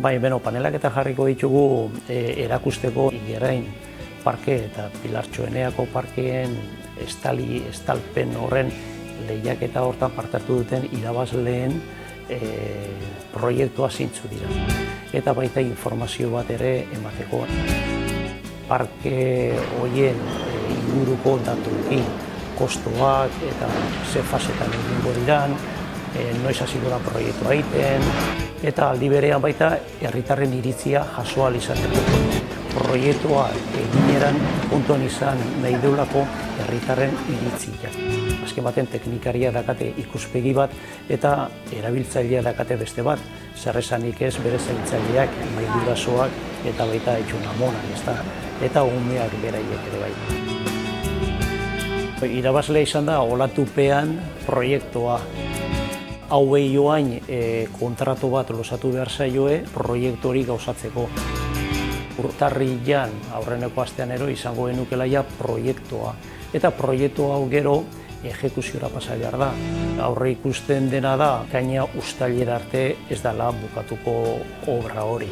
Bai, panelak eta jarriko ditugu erakusteko Igerain parke eta Pilartxo Eneako parkeen estalpen horren lehiaketa hortan parte hartu duten irabazleen proiektua zintzu dira. Eta baita informazio bat ere emateko. Parke horien inguruko datuekin kostoak eta ze fasetan egingo diran, noiz hasiko da proiektua egiten, eta aldi berean baita herritarren iritzia jaso ahal izateko. Proiektua egineran kontuan izan nahi deulako herritarren iritzia. Azken baten teknikaria dakate ikuspegi bat eta erabiltzailea dakate beste bat. Zer esanik ez bere zaintzaileak, mailurasoak eta baita etxuna monak, eta umeak beraiek ere bai. Irabazlea izan da olatupean proiektua. Hauei joain kontratu bat losatu behar zaioe proiektu hori gauzatzeko. Urtarrilean, aurreneko astean izango genukela ja proiektua. Eta proiektu hau gero ejekuziora pasa behar da. Aurre ikusten dena da, gaina uztailera arte ez dela bukatuko obra hori.